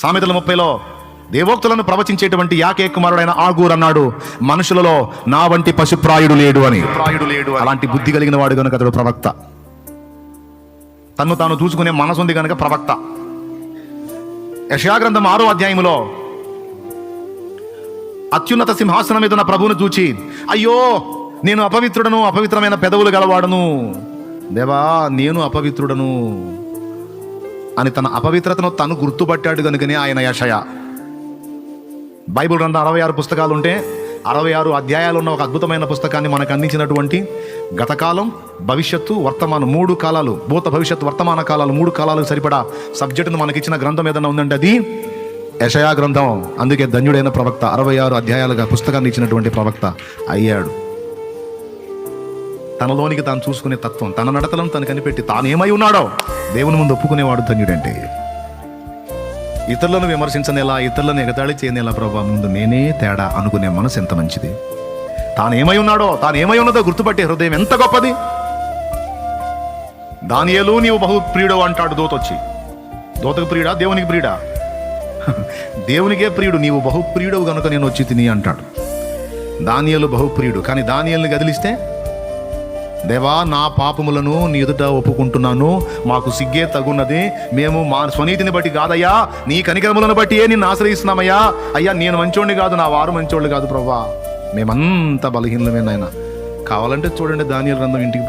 సామెతల 30లో దేవోక్తులను ప్రవచించేటువంటి యాకే కుమారుడైన ఆగూర్ అన్నాడు, మనుషులలో నా వంటి పశుప్రాయుడు లేడు అని. అలాంటి బుద్ధి కలిగిన వాడు కనుక అతడు ప్రవక్త. తన్ను తాను చూసుకునే మనసుంది కనుక ప్రవక్త. యెషయా గ్రంథం 6వ అధ్యాయములో అత్యున్నత సింహాసనం మీద ఉన్న ప్రభువును చూచి, అయ్యో నేను అపవిత్రుడను, అపవిత్రమైన పెదవులు గలవాడను, దేవా నేను అపవిత్రుడను అని తన అపవిత్రతను తను గుర్తుపట్టాడు కనుకనే ఆయన యెషయా. బైబిల్ గ్రంథం 66 పుస్తకాలు ఉంటే 66 అధ్యాయాలు ఉన్న ఒక అద్భుతమైన పుస్తకాన్ని మనకు అందించినటువంటి గతకాలం, భవిష్యత్తు, వర్తమానం 3 కాలాలు, భూత భవిష్యత్తు వర్తమాన కాలాలు 3 కాలాలకు సరిపడా సబ్జెక్టును మనకిచ్చిన గ్రంథం ఏదైనా ఉందంటే అది యెషయా గ్రంథం. అందుకే ధన్యుడైన ప్రవక్త, 66 అధ్యాయాలుగా పుస్తకాన్ని ఇచ్చినటువంటి ప్రవక్త అయ్యాడు. తనలోనికి తాను చూసుకునే తత్వం, తన నడతలను తను కనిపెట్టి తానేమై ఉన్నాడో దేవుని ముందు ఒప్పుకునేవాడు ధన్యుడంటే. ఇతరులను విమర్శించనేలా, ఇతరులను ఎగతాళి చేయనేలా, ప్రభా ముందు నేనే తేడా అనుకునే మనసు ఎంత మంచిది. తానేమై ఉన్నాడో, తానేమై ఉన్నదో గుర్తుపట్టే హృదయం ఎంత గొప్పది. దానియేలు నీవు బహు ప్రియుడు అంటాడు దూతొచ్చి. దూతకు ప్రియుడా, దేవునికి ప్రియుడా? దేవునికే ప్రియుడు. నీవు బహు ప్రియుడవు కనుక నేను వచ్చి తిని అంటాడు. దానియేలు బహు ప్రియుడు. కానీ దానియేలుని గదిలిస్తే, దేవా నా పాపములను నీ ఎదుట ఒప్పుకుంటున్నాను, మాకు సిగ్గే తగున్నది, మేము మా స్వనీతిని బట్టి కాదయ్యా, నీ కనికరములను బట్టి నిన్ను ఆశ్రయిస్తున్నామయ్యా, అయ్యా నేను మంచోడిని కాదు, నా వారు మంచోళ్ళు కాదు ప్రభా, మేమంతా బలహీనమే నాయన. కావాలంటే చూడండి దానియేలు గ్రంథం ఇంటికి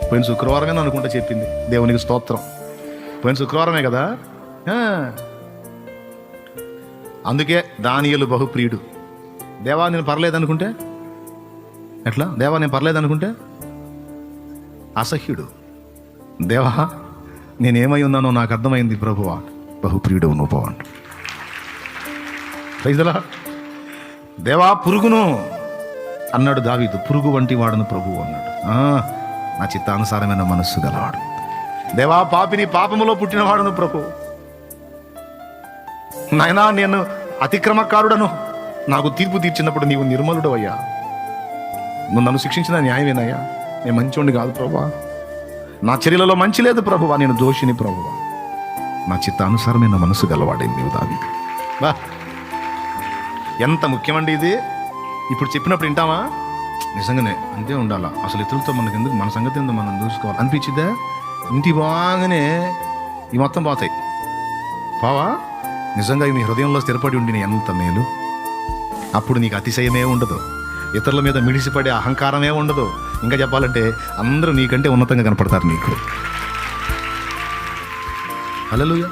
పోయిన శుక్రవారమే అనుకుంటా చెప్పింది. దేవునికి స్తోత్రం. పోయిన శుక్రవారమే కదా. అందుకే దానియేలు బహుప్రియుడు. దేవా నేను పర్లేదనుకుంటే ఎట్లా? దేవా నేను పర్లేదనుకుంటే అసహ్యుడు. దేవా నేనేమై ఉన్నానో నాకు అర్థమైంది ప్రభువా, బహుప్రియుడు నువ్వు అంటు. ప్రైజ్లా. దేవా పురుగును అన్నాడు దావీదు, పురుగు వంటి వాడును ప్రభువు అన్నాడు. నా చిత్తానుసారమైన మనస్సు గలవాడు. దేవా పాపిని పాపములో పుట్టినవాడును ప్రభు. నాయనా నేను అతిక్రమకారుడను, నాకు తీర్పు తీర్చినప్పుడు నీవు నిర్మలుడు అయ్యా, నువ్వు నన్ను శిక్షించిన న్యాయమేనయ్యా, నేను మంచోండి కాదు ప్రభువా, నా చర్యలలో మంచి లేదు ప్రభువా, నేను దోషిని ప్రభువా, నా చిత్తానుసారమైన మనసు గలవాడేది నీవు దావీదు. బా ఎంత ముఖ్యమండి ఇది. ఇప్పుడు చెప్పినప్పుడు వింటామా? నిజంగానే అంతే ఉండాలా. అసలు ఇతరులతో మనకు ఎందుకు, మన సంగతి ఎందుకు మనం చూసుకోవాలి అనిపించిద్దా? ఇంటి బాగానే ఈ మొత్తం పోతాయి బావా. నిజంగా మీ హృదయంలో స్థిరపడి ఉండిన ఎంత మేలు. అప్పుడు నీకు అతిశయమే ఉండదు, ఇతరుల మీద మిడిసిపడే అహంకారమే ఉండదు. ఇంకా చెప్పాలంటే అందరూ నీకంటే ఉన్నతంగా కనపడతారు నీకు. హల్లెలూయా.